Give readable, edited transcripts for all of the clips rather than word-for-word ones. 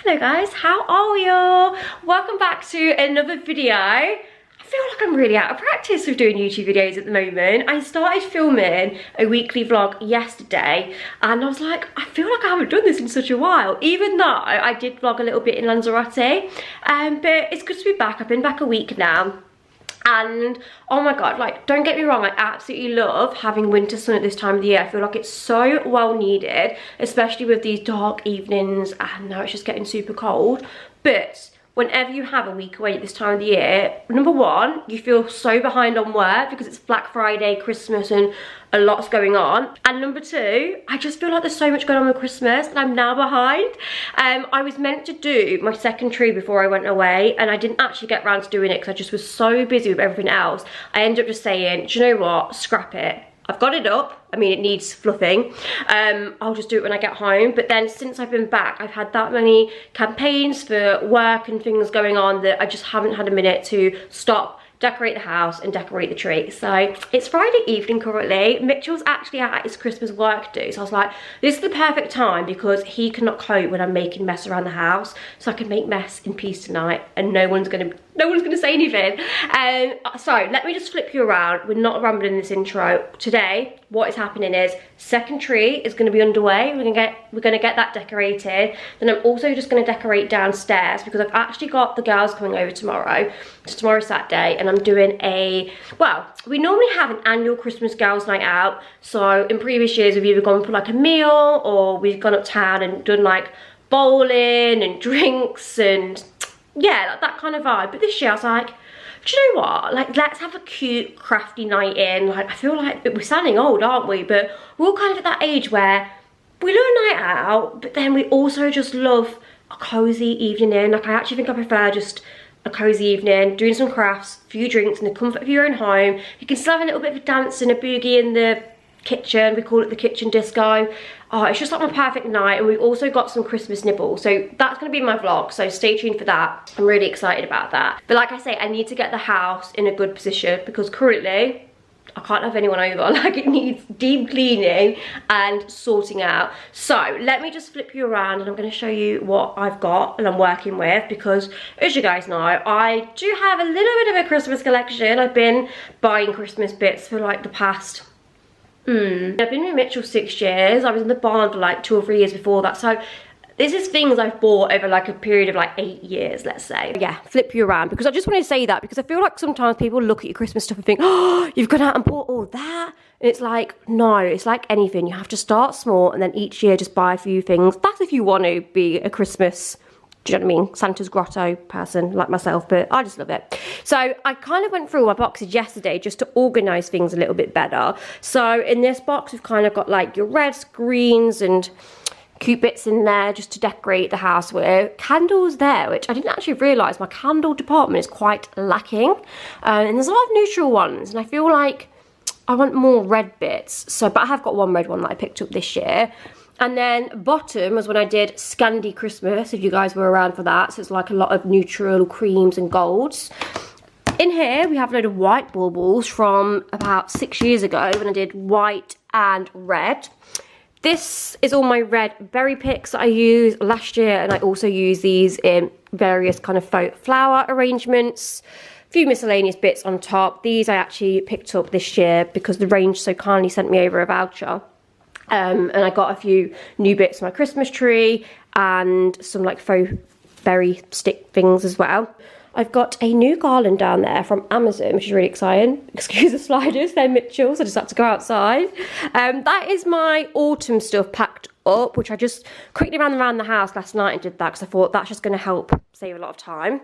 Hello guys, how are you? Welcome back to another video. I feel like I'm really out of practice with doing YouTube videos at the moment. I started filming a weekly vlog yesterday and I was like, I feel like I haven't done this in such a while, even though I did vlog a little bit in Lanzarote. But it's good to be back. I've been back a week now. And oh my god, like, don't get me wrong, I absolutely love having winter sun at this time of the year. I feel like it's so well needed, especially with these dark evenings, and now it's just getting super cold. But whenever you have a week away at this time of the year, number one, you feel so behind on work because it's Black Friday, Christmas, and a lot's going on. And number two, I just feel like there's so much going on with Christmas and I'm now behind. I was meant to do my second tree before I went away and I didn't actually get around to doing it because I just was so busy with everything else. I ended up just saying, do you know what, scrap it. I've got it up. I mean, it needs fluffing. I'll just do it when I get home. But then since I've been back, I've had that many campaigns for work and things going on that I just haven't had a minute to stop, decorate the house and decorate the tree. So it's Friday evening currently. Mitchell's actually at his Christmas work do. So I was like, this is the perfect time because he cannot cope when I'm making mess around the house. So I can make mess in peace tonight and no one's gonna say anything. So let me just flip you around. We're not rambling in this intro. Today, what is happening is second tree is going to be underway. We're gonna get that decorated. Then I'm also just going to decorate downstairs because I've actually got the girls coming over tomorrow. So tomorrow's Saturday and I'm doing we normally have an annual Christmas girls night out. So in previous years we've either gone for like a meal or we've gone uptown and done like bowling and drinks and yeah, like that kind of vibe. But this year I was like, do you know what, like, let's have a cute crafty night in. Like, I feel like we're sounding old, aren't we? But we're all kind of at that age where we love a night out, but then we also just love a cozy evening in. Like, I actually think I prefer just a cozy evening, doing some crafts, a few drinks in the comfort of your own home. You can still have a little bit of a dance and a boogie in the kitchen. We call it the kitchen disco. Oh, it's just like my perfect night. And we've also got some Christmas nibbles, so that's going to be my vlog, so stay tuned for that. I'm really excited about that. But like I say, I need to get the house in a good position because currently I can't have anyone over. Like, it needs deep cleaning and sorting out. So let me just flip you around and I'm going to show you what I've got and I'm working with, because as you guys know, I do have a little bit of a Christmas collection. I've been buying Christmas bits for like the past I've been with Mitchell 6 years. I was in the barn for like 2 or 3 years before that. So this is things I've bought over like a period of like 8 years, let's say. Yeah, flip you around because I just want to say that because I feel like sometimes people look at your Christmas stuff and think, oh, you've gone out and bought all that. And it's like, no, it's like anything. You have to start small and then each year just buy a few things. That's if you want to be a Christmas, do you know what I mean, Santa's grotto person like myself, but I just love it. So I kind of went through my boxes yesterday just to organise things a little bit better. So in this box we've kind of got like your reds, greens and cute bits in there just to decorate the house with. Candles there, which I didn't actually realise my candle department is quite lacking. And there's a lot of neutral ones and I feel like I want more red bits. So, but I have got one red one that I picked up this year. And then bottom was when I did Scandi Christmas, if you guys were around for that. So it's like a lot of neutral creams and golds. In here, we have a load of white baubles from about 6 years ago when I did white and red. This is all my red berry picks that I used last year. And I also use these in various kind of faux flower arrangements. A few miscellaneous bits on top. These I actually picked up this year because the range so kindly sent me over a voucher. And I got a few new bits for my Christmas tree and some like faux berry stick things as well. I've got a new garland down there from Amazon, which is really exciting. Excuse the sliders, they're Mitchell's, I just had to go outside. That is my autumn stuff packed up, which I just quickly ran around the house last night and did that because I thought that's just going to help save a lot of time.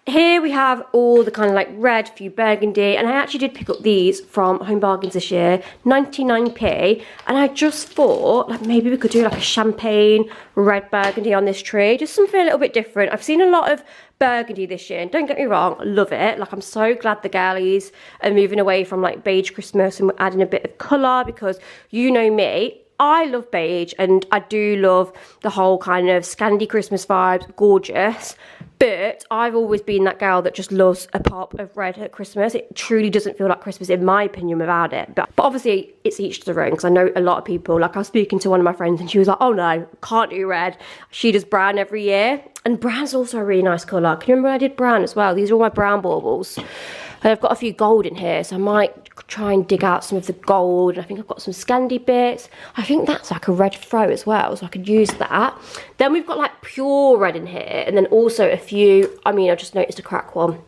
Here we have all the kind of like red, few burgundy, and I actually did pick up these from Home Bargains this year, 99p, and I just thought like maybe we could do like a champagne red burgundy on this tree, just something a little bit different. I've seen a lot of burgundy this year and don't get me wrong, I love it. Like, I'm so glad the girlies are moving away from like beige Christmas and we're adding a bit of colour because you know me, I love beige and I do love the whole kind of Scandi Christmas vibes, gorgeous. But I've always been that girl that just loves a pop of red at Christmas. It truly doesn't feel like Christmas in my opinion without it. But obviously it's each to their own because I know a lot of people, like I was speaking to one of my friends and she was like, oh no, can't do red. She does brown every year. And brown's also a really nice colour. Can you remember when I did brown as well? These are all my brown baubles. And I've got a few gold in here, so I might try and dig out some of the gold. I think I've got some Scandi bits. I think that's like a red throw as well, so I could use that. Then we've got like pure red in here, and then also a few, I mean, I just noticed a crack one.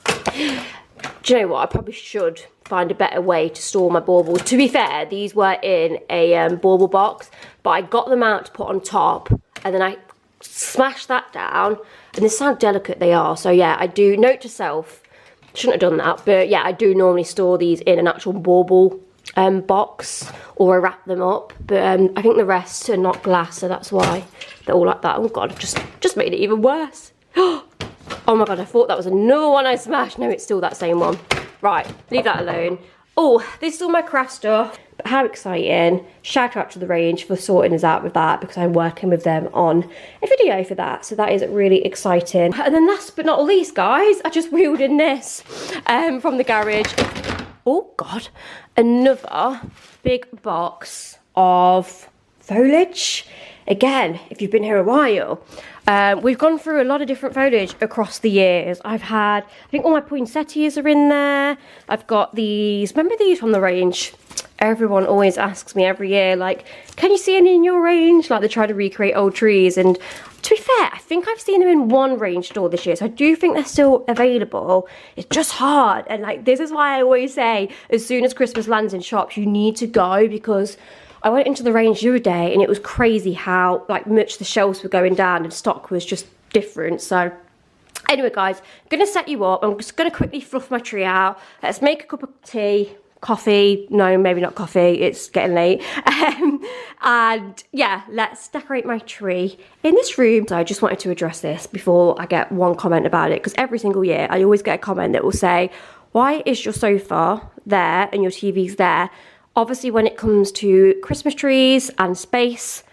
Do you know what? I probably should find a better way to store my baubles. To be fair, these were in a bauble box, but I got them out to put on top, and then I smashed that down, and they sound delicate, they are. So yeah, I do, note to self, shouldn't have done that, but yeah, I do normally store these in an actual bauble box, or I wrap them up, but I think the rest are not glass, so that's why they're all like that. Oh god, I've just made it even worse. Oh my god, I thought that was another one I smashed. No, it's still that same one. Right, leave that alone. Oh, this is all my craft stuff. But how exciting. Shout out to the range for sorting us out with that, because I'm working with them on a video for that. So that is really exciting. And then last but not least, guys, I just wheeled in this from the garage. Oh god, another big box of foliage. Again, if you've been here a while, we've gone through a lot of different foliage across the years. I've had, I think all my poinsettias are in there. I've got these, remember these from the range? Everyone always asks me every year, like, can you see any in your range? Like, they try to recreate old trees. And to be fair, I think I've seen them in one range store this year, so I do think they're still available. It's just hard. And like, this is why I always say, as soon as Christmas lands in shops, you need to go, because I went into the range the other day and it was crazy how like much the shelves were going down and stock was just different. So anyway, guys, I'm gonna set you up. I'm just gonna quickly fluff my tree out. Let's make a cup of tea, coffee. No, maybe not coffee, it's getting late. And yeah, let's decorate my tree in this room. So I just wanted to address this before I get one comment about it, because every single year I always get a comment that will say, why is your sofa there and your TV's there? Obviously, when it comes to Christmas trees and space,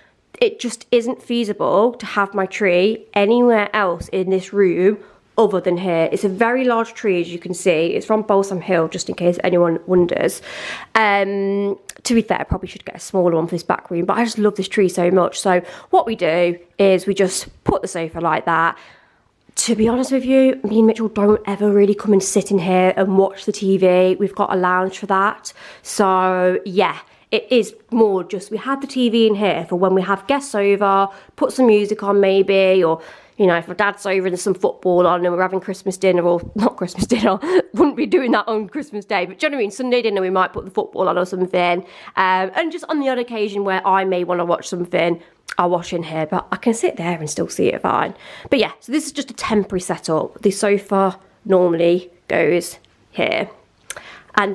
it just isn't feasible to have my tree anywhere else in this room other than here. It's a very large tree, as you can see. It's from Balsam Hill, just in case anyone wonders. To be fair, I probably should get a smaller one for this back room, but I just love this tree so much. So what we do is we just put the sofa like that. To be honest with you, me and Mitchell don't ever really come and sit in here and watch the TV. We've got a lounge for that. So yeah, it is more just, we have the TV in here for when we have guests over, put some music on maybe, or you know, if my dad's over and there's some football on and we're having Christmas dinner, or not Christmas dinner, wouldn't be doing that on Christmas Day, but do you know what I mean? Sunday dinner, we might put the football on or something. And just on the odd occasion where I may want to watch something, I'll watch in here, but I can sit there and still see it fine. But yeah, so this is just a temporary setup. The sofa normally goes here. And,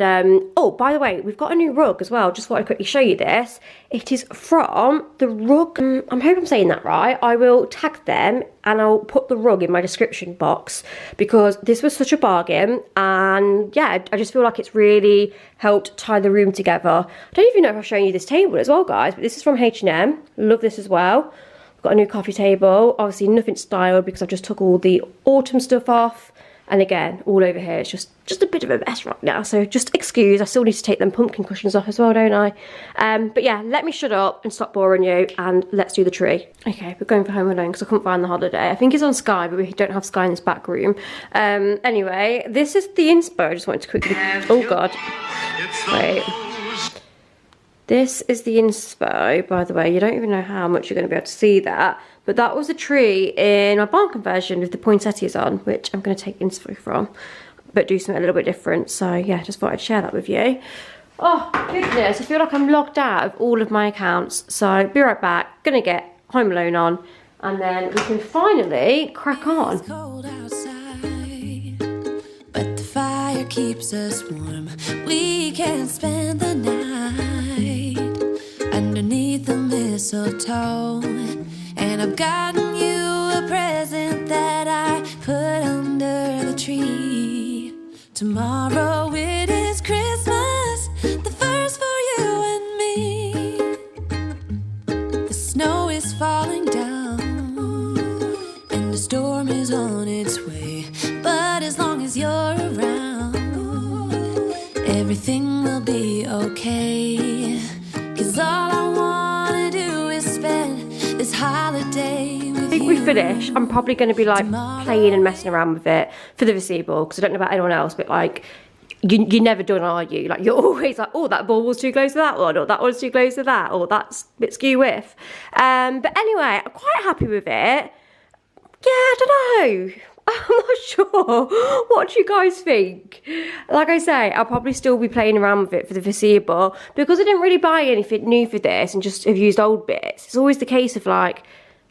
oh, by the way, we've got a new rug as well. Just thought I'd quickly show you this. It is from the rug, I hope I'm saying that right. I will tag them and I'll put the rug in my description box, because this was such a bargain. And yeah, I just feel like it's really helped tie the room together. I don't even know if I've shown you this table as well, guys, but this is from H&M. Love this as well. I've got a new coffee table. Obviously nothing styled because I just took all the autumn stuff off. And again, all over here, it's just a bit of a mess right now. So just excuse, I still need to take them pumpkin cushions off as well, don't I? But yeah, let me shut up and stop boring you, and let's do the tree. Okay, we're going for Home Alone because I couldn't find the holiday. I think it's on Sky, but we don't have Sky in this back room. Anyway, this is the inspo. I just wanted to quickly, oh God, wait. This is the inspo, by the way. You don't even know how much you're going to be able to see that. But that was a tree in my barn conversion with the poinsettias on, which I'm going to take inspo from, but do something a little bit different. So yeah, just thought I'd share that with you. Oh goodness, I feel like I'm logged out of all of my accounts. So be right back. Gonna get Home Alone on, and then we can finally crack on. It's cold outside, but the fire keeps us warm. We can spend the night underneath the mistletoe. And I've gotten you a present that I put under the tree. Tomorrow it is Christmas, the first for you and me. The snow is falling down and the storm is on its way. But as long as you're around, everything will be okay. 'Cause all I wanna do is spend this holiday with you. I think we finish, I'm probably going to be like playing and messing around with it for the foreseeable, because I don't know about anyone else, but like you're never done, are you? Like you're always like, oh, that ball was too close to that one, or that one's too close to that, or that's a bit skew with. But anyway, I'm quite happy with it. Yeah, I don't know. I'm not sure. What do you guys think? Like I say, I'll probably still be playing around with it for the foreseeable, because I didn't really buy anything new for this and just have used old bits. It's always the case of like,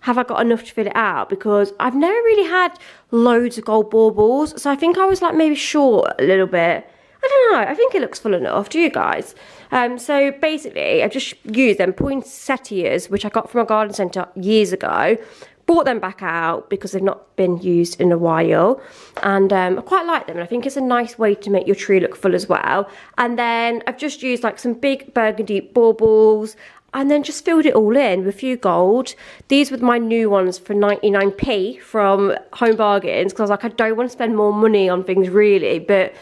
have I got enough to fill it out? Because I've never really had loads of gold baubles, so I think I was like maybe short a little bit. I don't know, I think it looks full enough. Do you guys? So basically, I've just used them poinsettias, which I got from a garden centre years ago. Brought them back out because they've not been used in a while, and I quite like them, and I think it's a nice way to make your tree look full as well. And then I've just used like some big burgundy baubles, and then just filled it all in with a few gold. These were my new ones for 99p from Home Bargains, because I was like, I don't want to spend more money on things really, but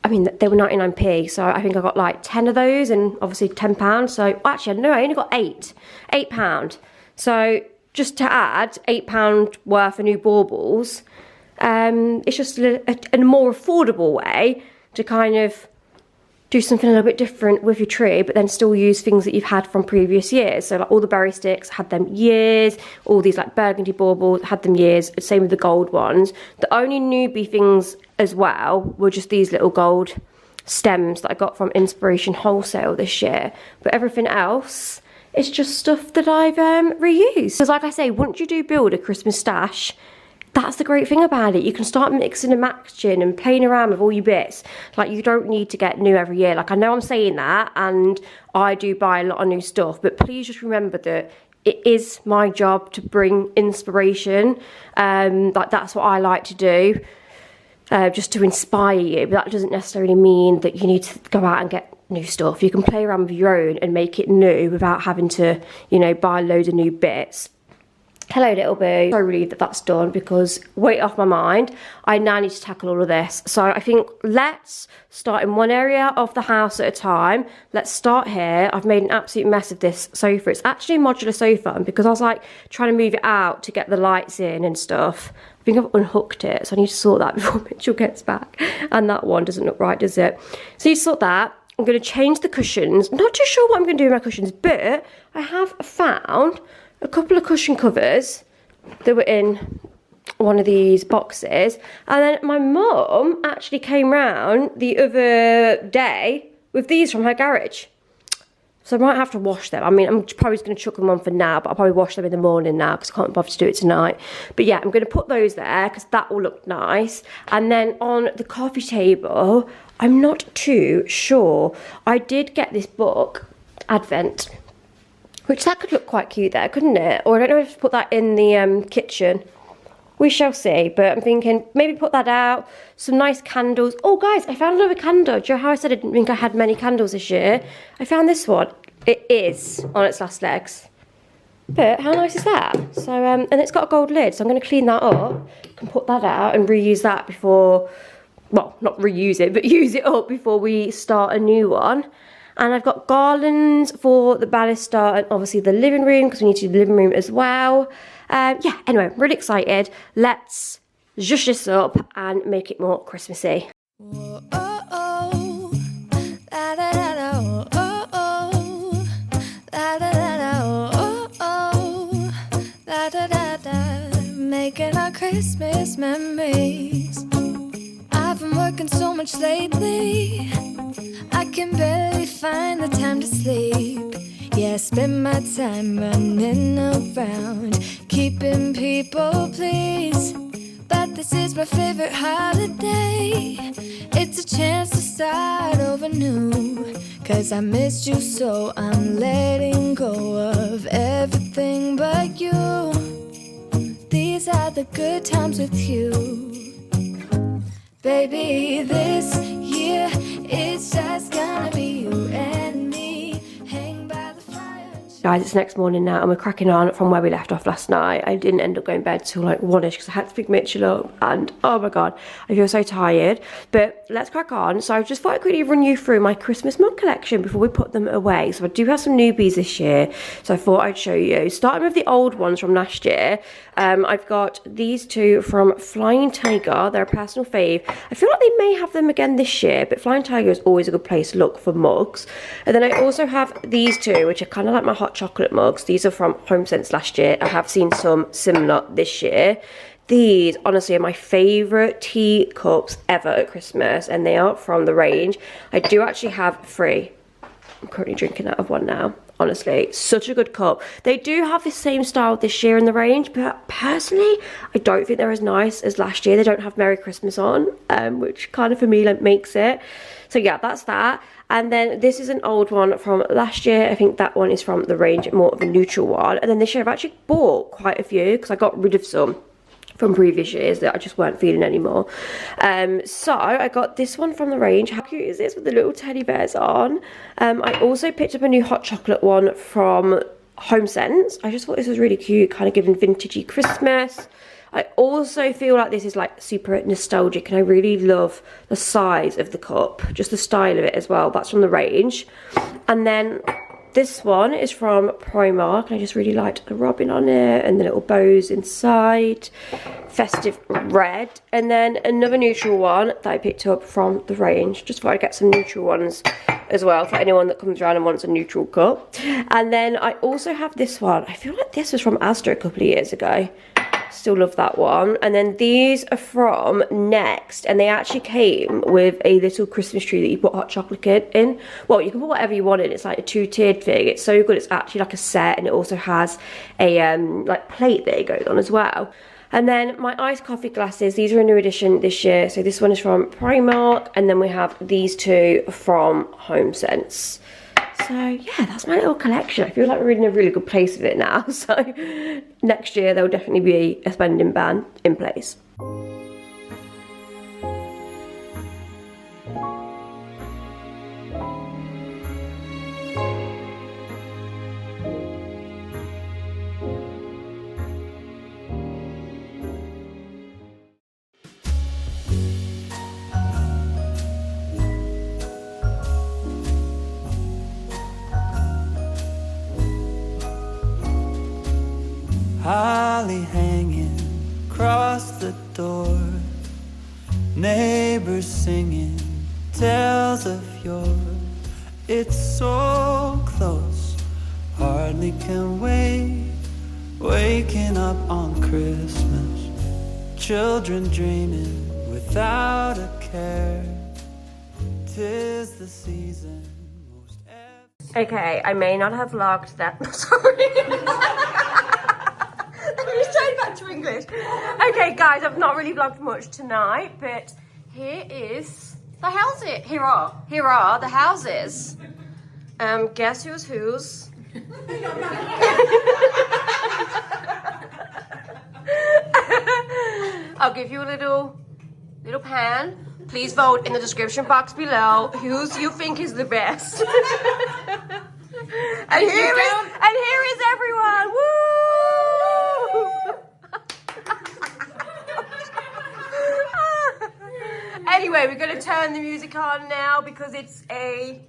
I mean, they were 99p, so I think I got like 10 of those, and obviously £10. So actually, no, I only got £8. So just to add £8 worth of new baubles, it's just a more affordable way to kind of do something a little bit different with your tree, but then still use things that you've had from previous years. So like all the berry sticks, had them years. All these like burgundy baubles, had them years. Same with the gold ones. The only newbie things as well were just these little gold stems that I got from Inspiration Wholesale this year. But everything else, it's just stuff that I've reused. Because like I say, once you do build a Christmas stash, that's the great thing about it. You can start mixing and matching and playing around with all your bits. Like, you don't need to get new every year. Like, I know I'm saying that, and I do buy a lot of new stuff, but please just remember that it is my job to bring inspiration. Like, that's what I like to do, just to inspire you. But that doesn't necessarily mean that you need to go out and get new stuff. You can play around with your own and make it new without having to, you know, buy loads of new bits. Hello, little boo. So relieved that that's done, because weight off my mind. I now need to tackle all of this. So I think let's start in one area of the house at a time. Let's start here. I've made an absolute mess of this sofa. It's actually a modular sofa, and because I was like trying to move it out to get the lights in and stuff, I think I've unhooked it. So I need to sort that before Mitchell gets back. And that one doesn't look right, does it? So you sort that. I'm going to change the cushions. Not too sure what I'm going to do with my cushions, but I have found a couple of cushion covers that were in one of these boxes, and then my mum actually came round the other day with these from her garage, so I might have to wash them. I mean, I'm probably just going to chuck them on for now, but I'll probably wash them in the morning now because I can't bother to do it tonight. But yeah, I'm going to put those there because that will look nice. And then on the coffee table, I'm not too sure. I did get this book, Advent, which that could look quite cute there, couldn't it? Or I don't know if to put that in the kitchen. We shall see, but I'm thinking maybe put that out. Some nice candles. Oh, guys, I found another candle. Do you know how I said I didn't think I had many candles this year? I found this one. It is on its last legs. But how nice is that? So, and it's got a gold lid, so I'm going to clean that up. Can put that out and reuse that before, well, not reuse it, but use it up before we start a new one. And I've got garlands for the baluster and obviously the living room, because we need to do the living room as well. Yeah, anyway, I'm really excited. Let's zhuzh this up and make it more Christmassy. Whoa, oh, oh. Da, da, da, da, oh, oh. Da, da, da, da, oh, oh. Da, da, da, da. Making our Christmas memories. I've been working so much lately, I can barely find the time to sleep. Yeah, I spend my time running around, keeping people pleased. But this is my favorite holiday. It's a chance to start over new. Cause I missed you, so I'm letting go of everything but you. These are the good times with you. Baby, this year it's just gonna be you and me. Hang by the fire and Guys, it's next morning now and we're cracking on from where we left off last night. I didn't end up going to bed till like 1ish because I had to pick Mitchell up and oh my god, I feel so tired. But let's crack on. So I just thought I'd quickly run you through my Christmas mug collection before we put them away. So I do have some newbies this year, so I thought I'd show you. Starting with the old ones from last year, I've got these two from Flying Tiger. They're a personal fave. I feel like they may have them again this year, but Flying Tiger is always a good place to look for mugs. And then I also have these two, which are kind of like my hot chocolate mugs. These are from HomeSense last year. I have seen some similar this year. These honestly are my favourite tea cups ever at Christmas, and they are from the range. I do actually have 3. I'm currently drinking out of one now. Honestly, such a good cup. They do have the same style this year in the range, but personally, I don't think they're as nice as last year. They don't have Merry Christmas on, which kind of for me like makes it. So yeah, that's that. And then this is an old one from last year. I think that one is from the range, more of a neutral one. And then this year I've actually bought quite a few because I got rid of some from previous years that I just weren't feeling anymore. So I got this one from the range. How cute is this with the little teddy bears on? I also picked up a new hot chocolate one from HomeSense. I just thought this was really cute, kind of giving vintagey Christmas. I also feel like this is like super nostalgic, and I really love the size of the cup, just the style of it as well. That's from the range. And then this one is from Primark, and I just really liked the robin on it and the little bows inside. Festive red. And then another neutral one that I picked up from the range. Just thought I'd get some neutral ones as well for anyone that comes around and wants a neutral cup. And then I also have this one. I feel like this was from Asda a couple of years ago. Still love that one. And then these are from Next, and they actually came with a little Christmas tree that you put hot chocolate in. Well, you can put whatever you want in. It's like a 2-tiered thing. It's so good. It's actually like a set, and it also has a like plate that it goes on as well. And then my iced coffee glasses, these are a new edition this year. So this one is from Primark, and then we have these two from HomeSense. So yeah, that's my little collection. I feel like we're in a really good place with it now. So next year there'll definitely be a spending ban in place. Holly hanging across the door, neighbors singing tales of yore. It's so close, hardly can wait. Waking up on Christmas, children dreaming without a care. 'Tis the season most ever. Okay, I may not have vlogged that. Sorry. Back to English. Okay guys, I've not really vlogged much tonight, but here is the houses. Here are the houses. Guess who's? I'll give you a little pan. Please vote in the description box below who you think is the best. and here is everyone. Woo! Anyway, we're going to turn the music on now because it's a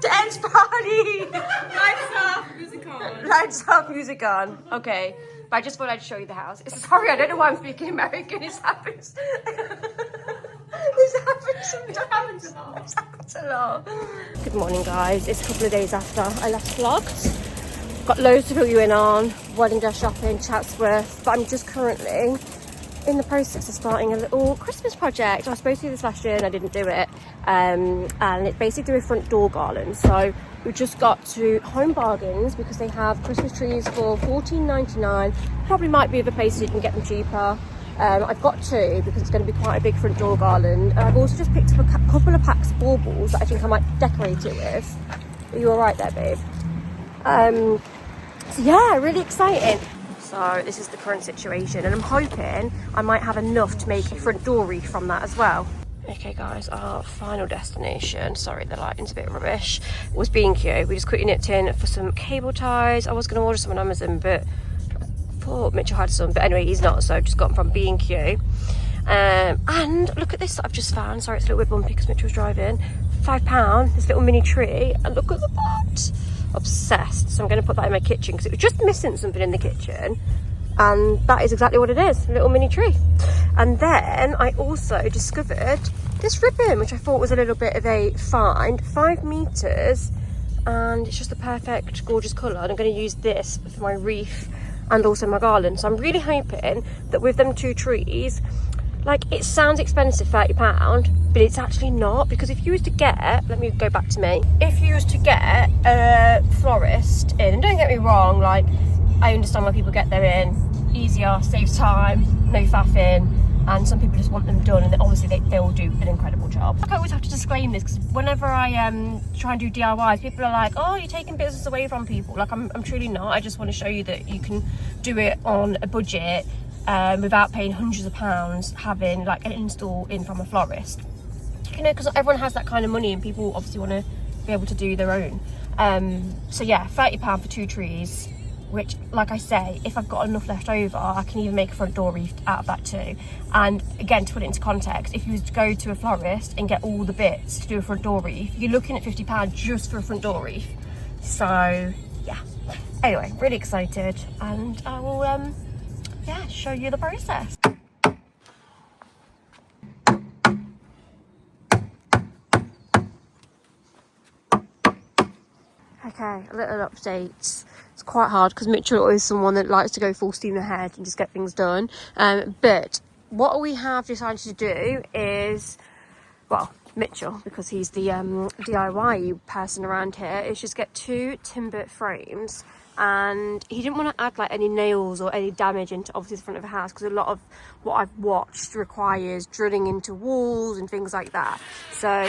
dance party. Lights off, music on. Lights off, music on. Okay, but I just thought I'd show you the house. Sorry, I don't know why I'm speaking American. This happens. This happens a lot. Good morning, guys. It's a couple of days after I last vlogged. Got loads to fill you in on. Wedding dress shopping, Chatsworth. But I'm just currently in the process of starting a little Christmas project. I was supposed to do this last year and I didn't do it. And it's basically a front door garland. So we just got to Home Bargains because they have Christmas trees for $14.99. Probably might be other places you can get them cheaper. I've got 2 because it's going to be quite a big front door garland. And I've also just picked up a couple of packs of baubles that I think I might decorate it with. Are you alright there, babe? So yeah, really exciting. So this is the current situation, and I'm hoping I might have enough to make a front door wreath from that as well. Okay guys, our final destination, sorry the lighting's a bit rubbish, was B&Q. We just quickly nipped in for some cable ties. I was going to order some on Amazon, but I thought Mitchell had some, but anyway he's not, so I've just got them from B&Q. And look at this that I've just found. Sorry it's a little bit bumpy because Mitchell was driving. £5, this little mini tree, and look at the pot. Obsessed. So I'm going to put that in my kitchen because it was just missing something in the kitchen, and that is exactly what it is, a little mini tree. And then I also discovered this ribbon, which I thought was a little bit of a find. 5 meters, and it's just the perfect gorgeous colour, and I'm going to use this for my wreath and also my garland. So I'm really hoping that with them 2 trees, like, it sounds expensive, £30, but it's actually not, because if you was to get, let me go back to me, if you was to get a florist in, and don't get me wrong, like, I understand why people get there in, easier, saves time, no faffing, and some people just want them done, and obviously they will do an incredible job. Like, I always have to disclaim this, because whenever I try and do DIYs, people are like, oh, you're taking business away from people. Like, I'm truly not. I just want to show you that you can do it on a budget, without paying hundreds of pounds, having like an install in from a florist, you know, because everyone has that kind of money and people obviously want to be able to do their own. So yeah, £30 for 2 trees, which, like I say, if I've got enough left over, I can even make a front door wreath out of that too. And again, to put it into context, if you was to go to a florist and get all the bits to do a front door wreath, you're looking at £50 just for a front door wreath. So yeah, anyway, really excited, and I will yeah, show you the process. Okay, a little update. It's quite hard because Mitchell is someone that likes to go full steam ahead and just get things done. But what we have decided to do is, well, Mitchell, because he's the DIY person around here, is just get 2 timber frames. And he didn't want to add like any nails or any damage into obviously the front of the house, because a lot of what I've watched requires drilling into walls and things like that. So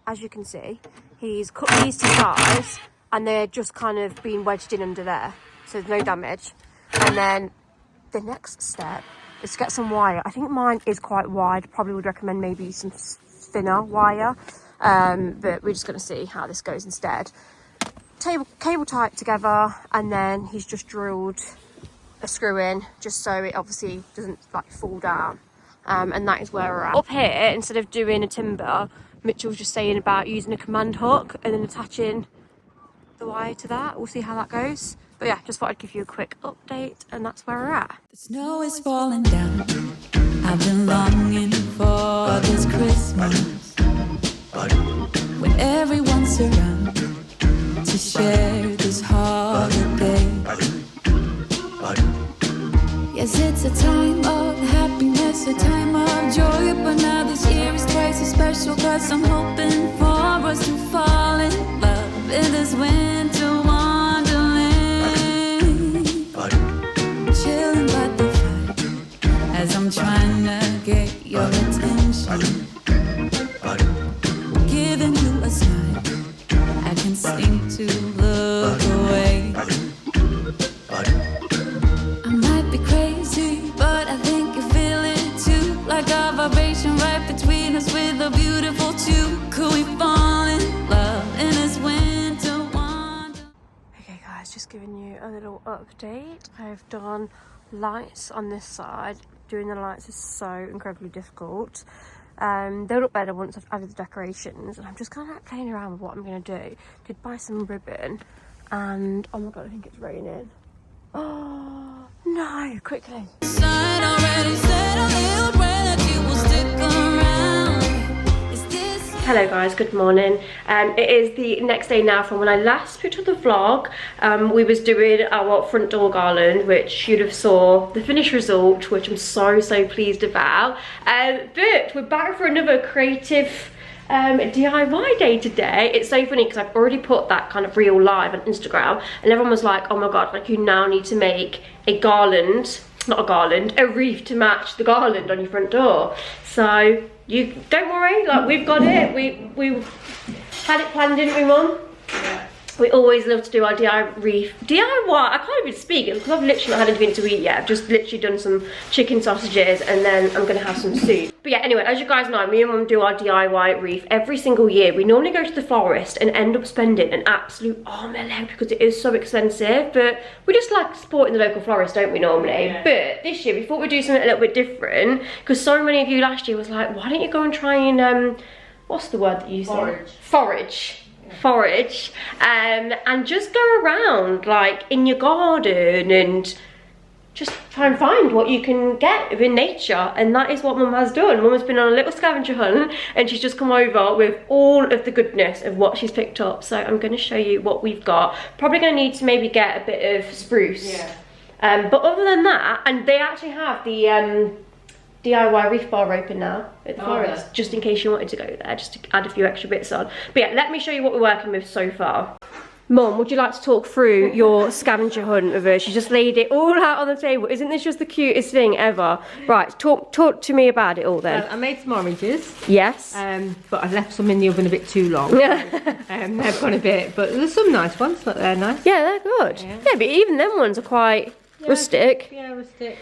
as you can see, he's cut these to size and they're just kind of being wedged in under there, so there's no damage. And then the next step is to get some wire. I think mine is quite wide, probably would recommend maybe some thinner wire, but we're just going to see how this goes instead. Cable tie it together, and then he's just drilled a screw in just so it obviously doesn't like fall down, and that is where we're at. Up here, instead of doing a timber, Mitchell was just saying about using a command hook and then attaching the wire to that. We'll see how that goes, but yeah, just thought I'd give you a quick update, and that's where we're at. The snow is falling down. I've been longing for this Christmas, when everyone's around to share this holiday. Yes, it's a time of happiness, a time of joy, but now this year is twice as special, cause I'm hoping for us to fall in love in this winter wonderland. Chilling by the fire as I'm trying to get your attention, giving you a smile, I can seem to look away. I might be crazy, but I think you feel it too, like a vibration right between us with a beautiful two. Could we fall in love in this winter wonder? Okay guys, just giving you a little update. I've done lights on this side. Doing the lights is so incredibly difficult. They'll look better once I've added the decorations, and I'm just kind of like playing around with what I'm going to do. Did buy some ribbon, and oh my god, I think it's raining. Oh no, quickly. Sign already said a little prayer that you will stick around. Is this... Hello guys, good morning. It is the next day now from when I last put up the vlog. We was doing our front door garland, which you'd have saw the finished result, which I'm so pleased about. But we're back for another creative DIY day today. It's so funny because I've already put that kind of reel live on Instagram, and everyone was like, oh my god, like you now need to make a garland, not a garland, a wreath to match the garland on your front door. So you don't worry, like we've got it. We had it planned, didn't we, Mum? Yeah. We always love to do our DIY wreath. DIY, I can't even speak because I've literally not had anything to eat yet. I've just literally done some chicken sausages and then I'm gonna have some soup. But yeah, anyway, as you guys know, me and Mum do our DIY wreath every single year. We normally go to the florist and end up spending an absolute arm and a leg because it is so expensive, but we just like supporting the local florist, don't we, normally? Yeah. But this year we thought we'd do something a little bit different because so many of you last year was like, why don't you go and try and, what's the word that you said? Forage. And just go around like in your garden and just try and find what you can get in nature, and that is what Mum has done. Mum has been on a little scavenger hunt and she's just come over with all of the goodness of what she's picked up. So I'm going to show you what we've got. Probably going to need to maybe get a bit of spruce. Yeah. But other than that, and they actually have the DIY wreath bar open now at the florist, just in case you wanted to go there, just to add a few extra bits on. But yeah, let me show you what we're working with so far. Mum, would you like to talk through your scavenger hunt with her? She just laid it all out on the table. Isn't this just the cutest thing ever? Right, talk to me about it all then. I made some oranges. Yes. But I left some in the oven a bit too long. Yeah. They've gone a bit, but there's some nice ones, but they're nice. Yeah, they're good. Yeah, but even them ones are quite rustic. Yeah, rustic.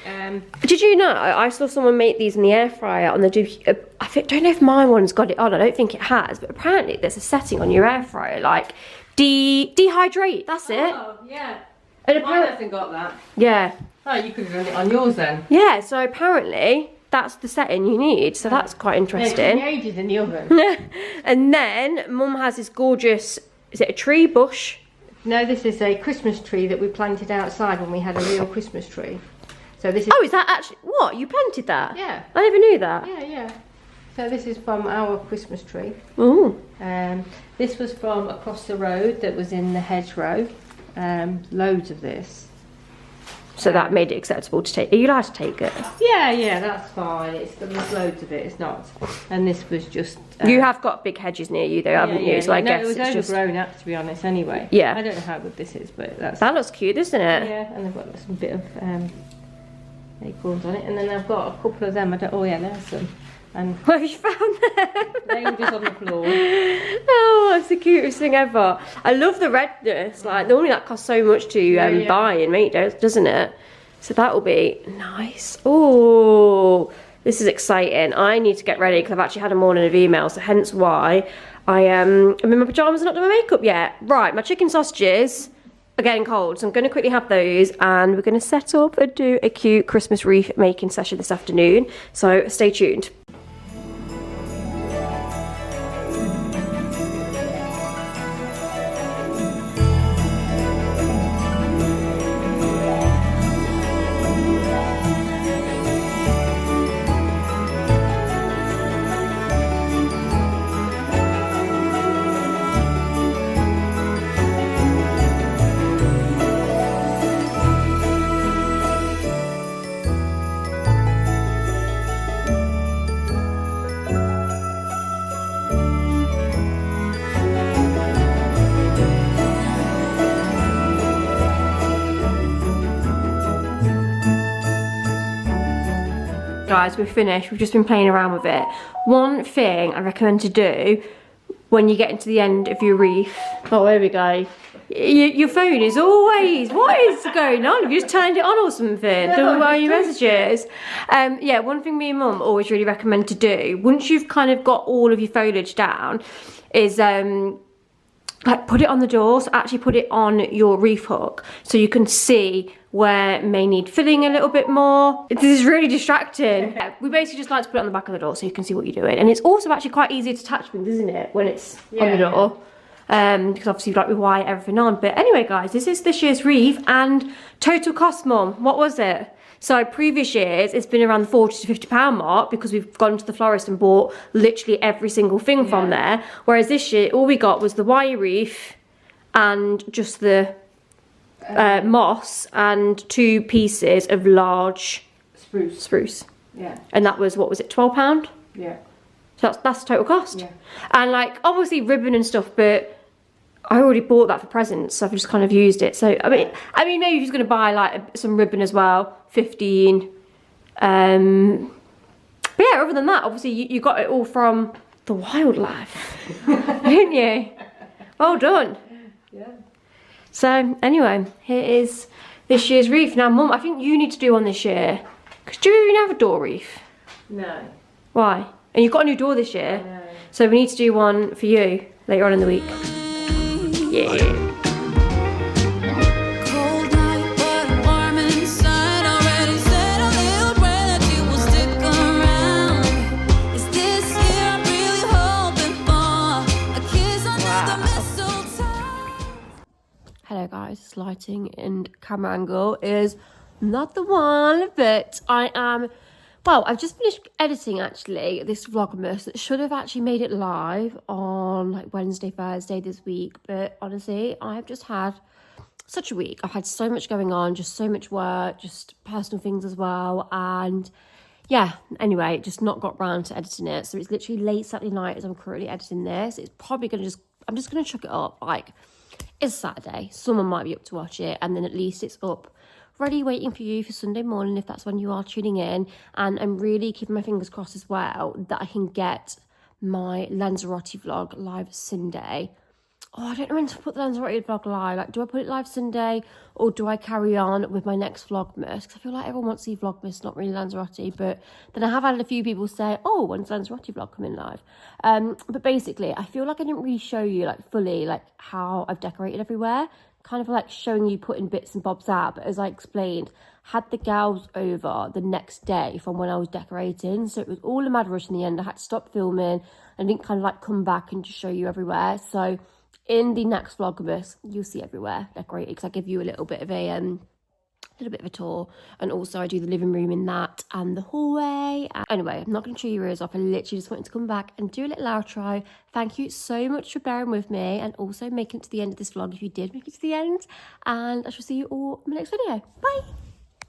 Did you know I saw someone make these in the air fryer and they do, don't know if my one's got it on, I don't think it has, but apparently there's a setting on your air fryer like dehydrate, that's it. Oh, yeah. And mine hasn't got that. Yeah. Oh, you could have done it on yours then. Yeah, so apparently that's the setting you need, so that's quite interesting. Yeah, ages in the oven. And then Mum has this gorgeous, is it a tree, bush? No, this is a Christmas tree that we planted outside when we had a real Christmas tree. So this is... Oh, is that actually... What? You planted that? Yeah. I never knew that. Yeah, yeah. So this is from our Christmas tree. Ooh. This was from across the road that was in the hedgerow. Loads of this. So that made it acceptable to take. Are you allowed to take it? Yeah, that's fine. There's loads of it. It's not. And this was just. You have got big hedges near you, though, haven't you? So I guess it was it's overgrown up, to be honest. Anyway. Yeah. I don't know how good this is, but that's. That looks cute, doesn't it? Yeah, and I've got some bit of acorns on it, and then I've got a couple of them. Oh yeah, there's some. And where have you found them? Laying just on the floor. Oh, that's the cutest thing ever. I love the redness. Like normally that costs so much to buy and make, doesn't it? So that will be nice. Oh, this is exciting. I need to get ready because I've actually had a morning of emails, so hence why I'm in my pajamas and not doing my makeup yet. Right, my chicken sausages are getting cold, so I'm going to quickly have those and we're going to set up and do a cute Christmas wreath making session this afternoon. So stay tuned. Guys, we're finished. We've just been playing around with it. One thing I recommend to do when you get into the end of your wreath. Oh, there we go. Your phone is always, what is going on? Have you just turned it on or something? Don't worry your messages. Yeah, one thing me and Mum always really recommend to do, once you've kind of got all of your foliage down, is like put it on the door, so actually put it on your wreath hook so you can see where it may need filling a little bit more. This is really distracting. Yeah, we basically just like to put it on the back of the door so you can see what you're doing. And it's also actually quite easy to attach things, isn't it, when it's on the door. Because obviously like we wire everything on. But anyway guys, this is this year's wreath and total cost, Mum, what was it? So previous years, it's been around the £40 to £50 mark because we've gone to the florist and bought literally every single thing from there. Whereas this year, all we got was the wire wreath and just the moss and 2 pieces of large spruce. Yeah. And that was, what was it, £12? Yeah. So that's the total cost. Yeah. And like, obviously ribbon and stuff, but I already bought that for presents, so I've just kind of used it. So I mean, maybe if you're going to buy like some ribbon as well, 15. But yeah, other than that, obviously you got it all from the wildlife, didn't you? Well done. Yeah. So anyway, here is this year's wreath. Now Mum, I think you need to do one this year. Because do you even have a door wreath? No. Why? And you've got a new door this year. No. So we need to do one for you later on in the week. Yeah. Cold night, but I'm warm inside. Already said a little prayer that you will stick around. Is this year I'm really hoping for a kiss under the mistletoe? Hello guys, this lighting and camera angle is not the one, but I am, well, I've just finished editing actually this Vlogmas that should have actually made it live on like Wednesday, Thursday this week, but honestly, I've just had such a week. I've had so much going on, just so much work, just personal things as well, and yeah, anyway, just not got round to editing it. So it's literally late Saturday night as I'm currently editing this. It's probably gonna I'm just gonna chuck it up. Like, it's Saturday, someone might be up to watch it, and then at least it's up ready waiting for you for Sunday morning if that's when you are tuning in. And I'm really keeping my fingers crossed as well that I can get my Lanzarote vlog live Sunday. Oh, I don't know when to put the Lanzarote vlog live. Like, do I put it live Sunday or do I carry on with my next Vlogmas? Because I feel like everyone wants to see Vlogmas, not really Lanzarote. But then I have had a few people say, oh, when's Lanzarote vlog coming live? But basically, I feel like I didn't really show you like fully like how I've decorated everywhere. Kind of like showing you putting bits and bobs out. But as I explained, had the girls over the next day from when I was decorating. So it was all a mad rush in the end. I had to stop filming and didn't kind of like come back and just show you everywhere. So in the next Vlogmas, you'll see everywhere decorated because I give you a little bit of a tour, and also I do the living room in that and the hallway. Anyway, I'm not going to chew your ears off. I literally just wanted to come back and do a little outro. Thank you so much for bearing with me and also making it to the end of this vlog if you did make it to the end, and I shall see you all in my next video. Bye.